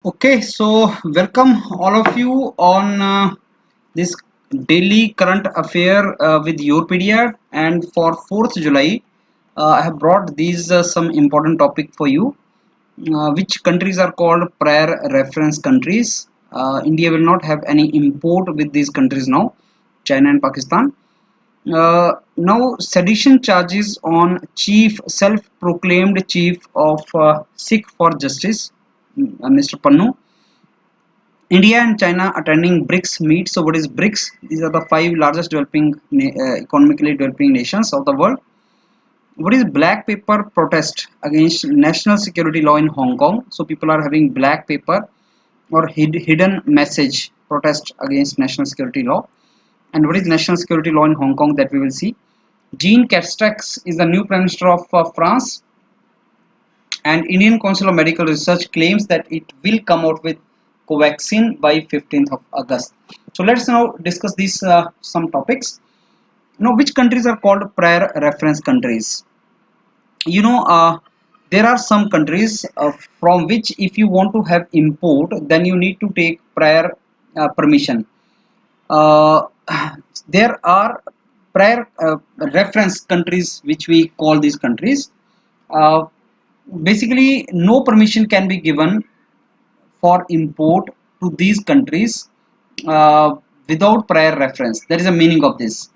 Okay, so welcome all of you on this daily current affair with Europedia, and for 4th July, I have brought these some important topic for you. Which countries are called prior reference countries? India will not have any import with these countries now, China and Pakistan. Now, sedition charges on self-proclaimed chief of Sikh for Justice, Mr. Pannu. India and China attending BRICS meet. So, what is BRICS? These are the five largest economically developing nations of the world. What is black paper protest against national security law in Hong Kong? So, people are having black paper or hidden message protest against national security law. And what is national security law in Hong Kong? That we will see. Jean Castex is the new Prime Minister of France, and Indian Council of Medical Research claims that it will come out with Covaxin by 15th of August. So let's now discuss these some topics. Now, which countries are called prior reference countries? You know, there are some countries from which if you want to have import, then you need to take prior permission. Uh, there are prior reference countries which we call these countries. Uh, Basically, no permission can be given for import to these countries uh, without prior reference. That is the meaning of this.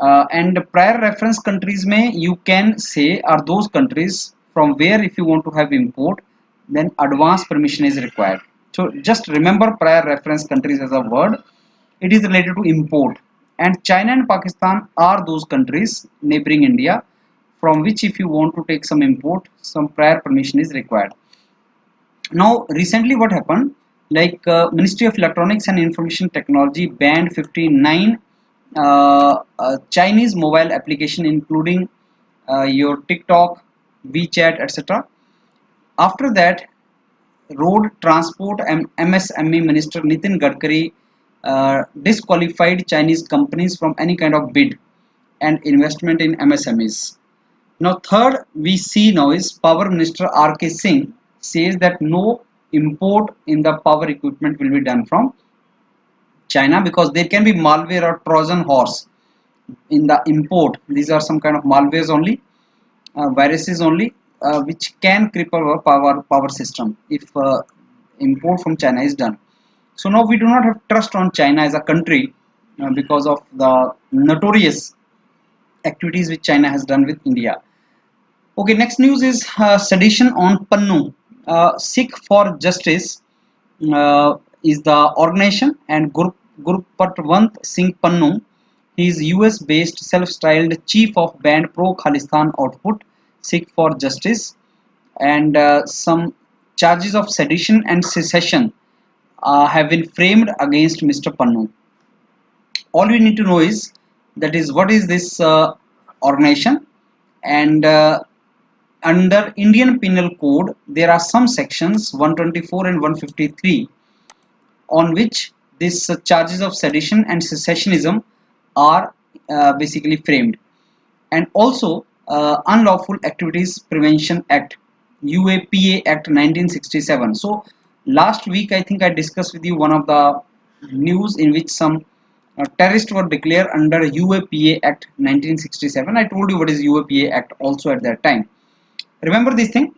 And prior reference countries may you can say are those countries from where if you want to have import, then advance permission is required. So just remember prior reference countries as a word. It is related to import, and China and Pakistan are those countries neighboring India from which if you want to take some import, some prior permission is required. Now recently what happened, like Ministry of Electronics and Information Technology banned 59 Chinese mobile application including your TikTok, WeChat, etc. After that, Road Transport and MSME Minister Nitin Gadkari disqualified Chinese companies from any kind of bid and investment in MSMEs. Now, third we see now is Power Minister R.K. Singh says that no import in the power equipment will be done from China because there can be malware or Trojan horse in the import. These are some kind of malwares only, viruses only, which can cripple our power system if import from China is done. So now we do not have trust on China as a country because of the notorious activities which China has done with India. Okay, next news is sedition on Pannu. Sikh for Justice is the organization, and Gurpatwant Singh Pannu, he is US-based self-styled chief of band Pro Khalistan output Sikh for Justice, and some charges of sedition and secession have been framed against Mr. Pannu. All we need to know is that is what is this organization, and under Indian Penal Code there are some sections 124 and 153 on which these charges of sedition and secessionism are basically framed, and also Unlawful Activities Prevention Act, UAPA Act 1967. So last week I think I discussed with you one of the news in which some terrorists were declared under UAPA Act 1967. I told you what is UAPA Act also at that time. Remember this thing,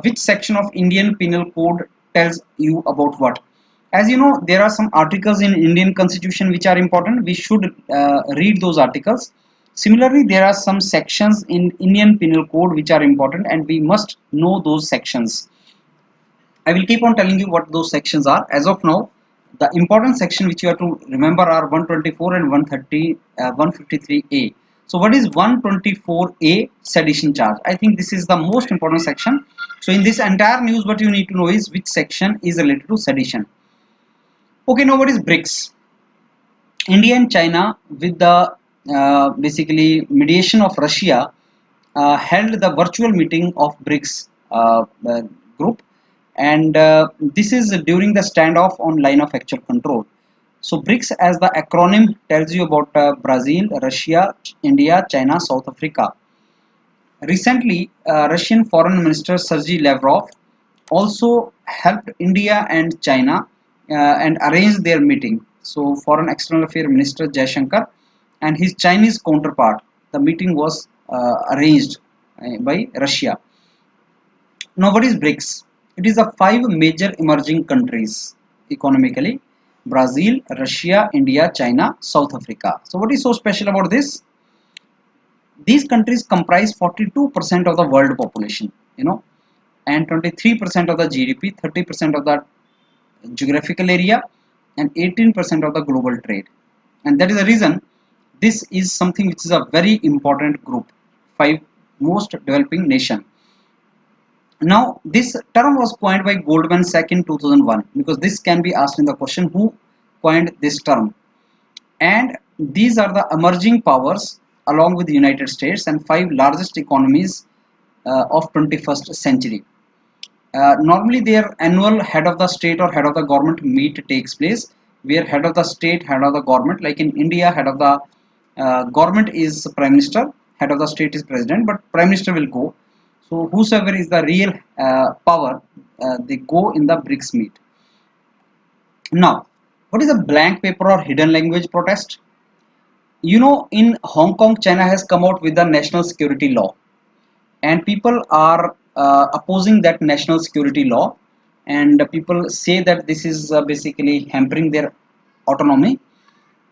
which section of Indian Penal Code tells you about what? As you know, there are some articles in Indian Constitution which are important. We should read those articles. Similarly, there are some sections in Indian Penal Code which are important, and we must know those sections. I will keep on telling you what those sections are. As of now, the important section which you have to remember are 124 and 130, 153A. So what is 124A? Sedition charge. I think this is the most important section. So in this entire news, what you need to know is which section is related to sedition. Okay, now what is BRICS? India and China, with the basically mediation of Russia, held the virtual meeting of BRICS group, and this is during the standoff on line of actual control. So BRICS, as the acronym tells you about Brazil, Russia, India, China, South Africa. Recently, Russian Foreign Minister Sergei Lavrov also helped India and China and arranged their meeting. So, Foreign External Affairs Minister Jaishankar and his Chinese counterpart, the meeting was arranged by Russia. Now, what is BRICS? It is the five major emerging countries economically: Brazil, Russia, India, China, South Africa. So, what is so special about this? These countries comprise 42% of the world population, and 23% of the GDP, 30% of the geographical area, and 18% of the global trade. And that is the reason this is something which is a very important group, five most developing nation. Now, this term was coined by Goldman Sachs in 2001, because this can be asked in the question, who coined this term? And these are the emerging powers along with the United States and five largest economies of 21st century. Normally their annual head of the state or head of the government meet takes place, where head of the state, head of the government, like in India, head of the government is prime minister, head of the state is president, but prime minister will go. So whosoever is the real power, they go in the BRICS meet. Now, what is a blank paper or hidden language protest? In Hong Kong, China has come out with the national security law, and people are opposing that national security law, and people say that this is basically hampering their autonomy.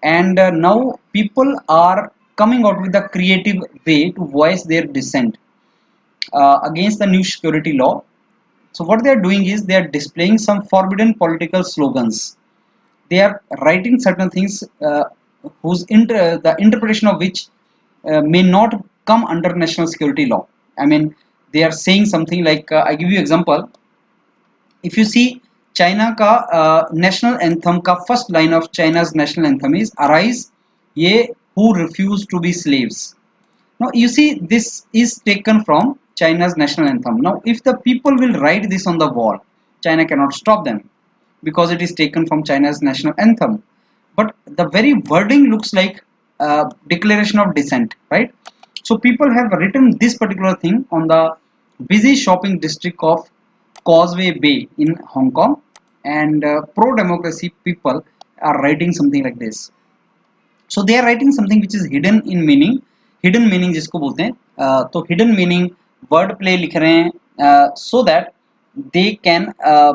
And now people are coming out with a creative way to voice their dissent against the new security law. So what they are doing is they are displaying some forbidden political slogans. They are writing certain things the interpretation of which may not come under national security law. I mean, they are saying something like, I give you example. If you see China का national anthem का first line of China's national anthem is arise ye who refuse to be slaves. Now you see this is taken from China's national anthem. Now if the people will write this on the wall, China cannot stop them because it is taken from China's national anthem. But the very wording looks like declaration of dissent, right? So people have written this particular thing on the busy shopping district of Causeway Bay in Hong Kong, and pro-democracy people are writing something like this. So they are writing something which is hidden in meaning. Hidden meaning जिसको बोलते हैं, तो hidden meaning word play लिख रहे हैं, so that they can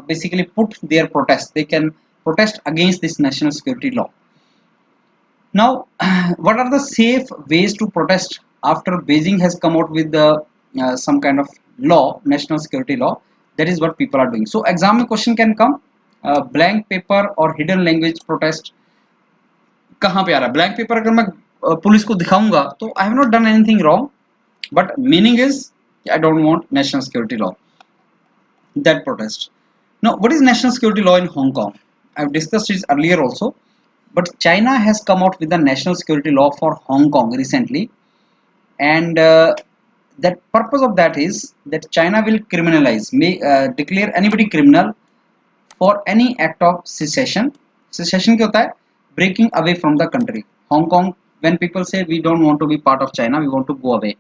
basically put their protest. They can protest against this national security law. Now, what are the safe ways to protest after Beijing has come out with the some kind of law, national security law? That is what people are doing. So, exam में question can come, blank paper or hidden language protest कहाँ पे आ रहा है? Blank paper अगर मैं police को दिखाऊंगा तो I have not done anything wrong, but meaning is I don't want national security law. That protest. Now, what is national security law in Hong Kong? I've discussed this earlier also, but China has come out with the national security law for Hong Kong recently, and that purpose of that is that China will criminalize, may declare anybody criminal for any act of secession. Secession क्या होता है? Breaking away from the country. Hong Kong, when people say we don't want to be part of China, we want to go away,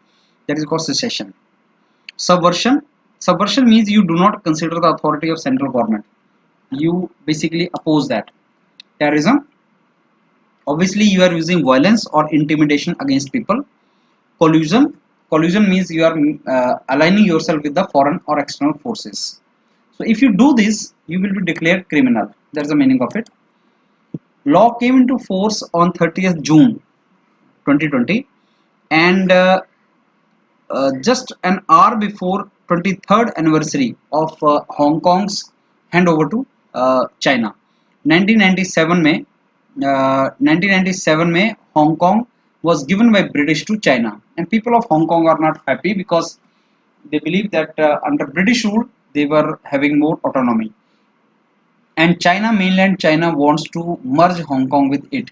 that is called secession. Subversion. Subversion means you do not consider the authority of central government. You basically oppose that. Terrorism. Obviously, you are using violence or intimidation against people. Collusion. Collusion means you are aligning yourself with the foreign or external forces. So if you do this, you will be declared criminal. That's the meaning of it. Law came into force on 30th June 2020, and just an hour before 23rd anniversary of Hong Kong's handover to China. 1997 में 1997 में Hong Kong was given by British to China, and people of Hong Kong are not happy because they believe that under British rule they were having more autonomy, and China, mainland China, wants to merge Hong Kong with it.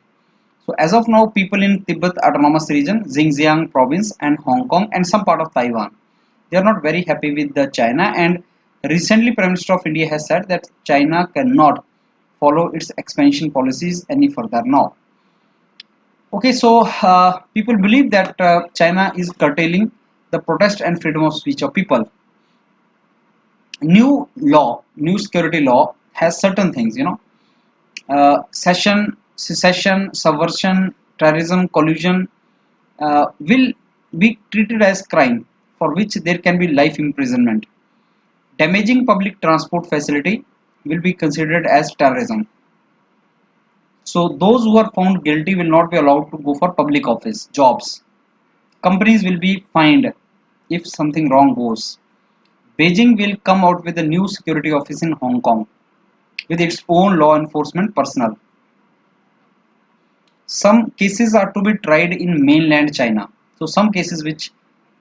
So as of now, people in Tibet Autonomous Region, Xinjiang province and Hong Kong and some part of Taiwan, they are not very happy with the China, and recently Prime Minister of India has said that China cannot follow its expansion policies any further now. Okay, so people believe that China is curtailing the protest and freedom of speech of people. new security law has certain things, secession, subversion, terrorism, collusion will be treated as crime for which there can be life imprisonment. Damaging public transport facility will be considered as terrorism. So those who are found guilty will not be allowed to go for public office jobs. Companies will be fined if something wrong goes. Beijing will come out with a new security office in Hong Kong with its own law enforcement personnel. Some cases are to be tried in mainland China. So some cases which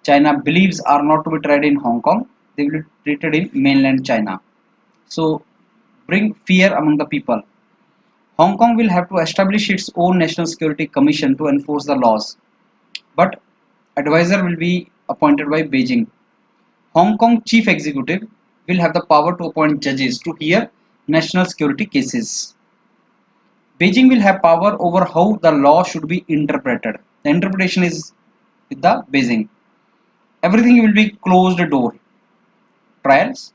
China believes are not to be tried in Hong Kong, they will be treated in mainland China. So bring fear among the people. Hong Kong will have to establish its own National Security Commission to enforce the laws, but advisor will be appointed by Beijing. Hong Kong chief executive will have the power to appoint judges to hear national security cases. Beijing will have power over how the law should be interpreted. The interpretation is with the Beijing. Everything will be closed door trials,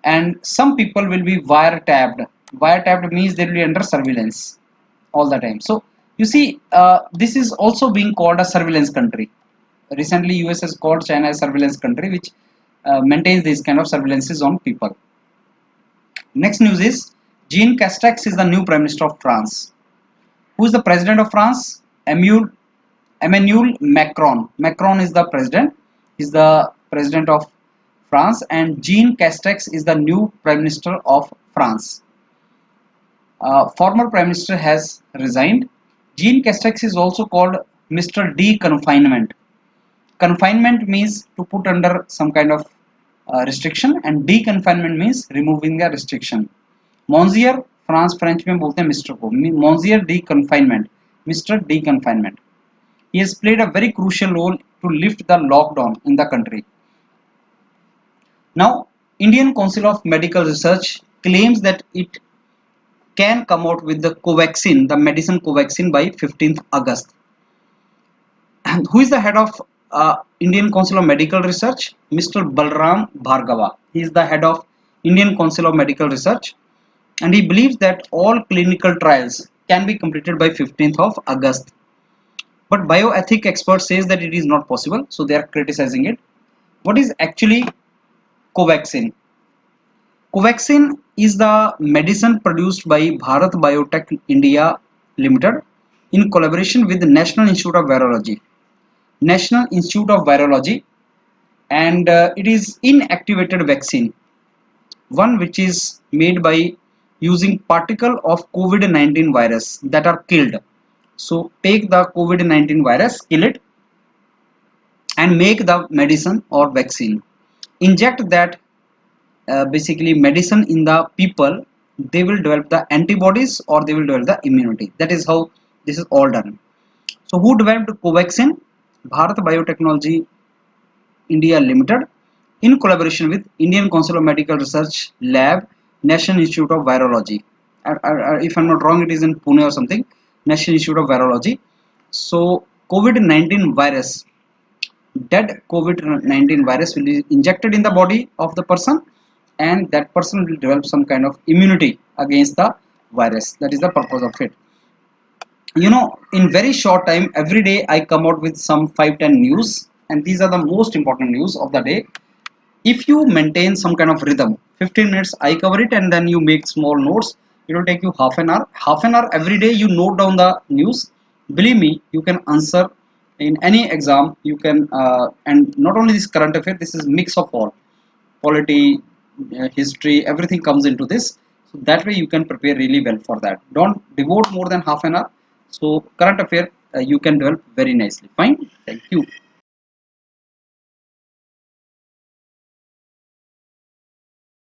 and some people will be wiretapped. Wiretapped means they will be under surveillance all the time. So you see, this is also being called a surveillance country. Recently, US has called China a surveillance country, which maintains these kind of surveillances on people. Next news is Jean Castex is the new Prime Minister of France. Who is the President of France? Emmanuel Macron. Macron is the President. Is the President of France, and Jean Castex is the new Prime Minister of France. Former Prime Minister has resigned. Jean Castex is also called Mr. Deconfinement. Confinement means to put under some kind of restriction, and deconfinement means removing the restriction. Monsieur France French में बोलते हैं mister को. Monsieur deconfinement, Mr. Deconfinement. He has played a very crucial role to lift the lockdown in the country. Now, Indian Council of Medical Research claims that it can come out with the Covaxin, the medicine Covaxin, by 15th August. And who is the head of Indian Council of Medical Research? Mr. Balram Bhargava. He is the head of Indian Council of Medical Research, and he believes that all clinical trials can be completed by 15th of August. But bioethic expert says that it is not possible, so they are criticizing it. What is actually Covaxin? Covaxin is the medicine produced by Bharat Biotech India Limited in collaboration with the National Institute of Virology. National Institute of Virology, and it is inactivated vaccine, one which is made by using particle of COVID-19 virus that are killed. So take the COVID-19 virus, kill it, and make the medicine or vaccine. Inject that basically medicine in the people, they will develop the antibodies or they will develop the immunity. That is how this is all done. So who developed Covaxin? Bharat Biotechnology India Limited in collaboration with Indian Council of Medical Research Lab, National Institute of Virology. If I'm not wrong, it is in Pune or something. National Institute of Virology. So COVID-19 virus, dead COVID-19 virus will be injected in the body of the person, and that person will develop some kind of immunity against the virus. That is the purpose of it. In very short time, every day I come out with some 5-10 news, and these are the most important news of the day. If you maintain some kind of rhythm, 15 minutes I cover it, and then you make small notes, it will take you half an hour every day. You note down the news. Believe me, you can answer in any exam. You can and not only this current affair, this is mix of all, polity, history, everything comes into this. So that way you can prepare really well for that. Don't devote more than half an hour. So current affair you can develop very nicely. Fine. Thank you.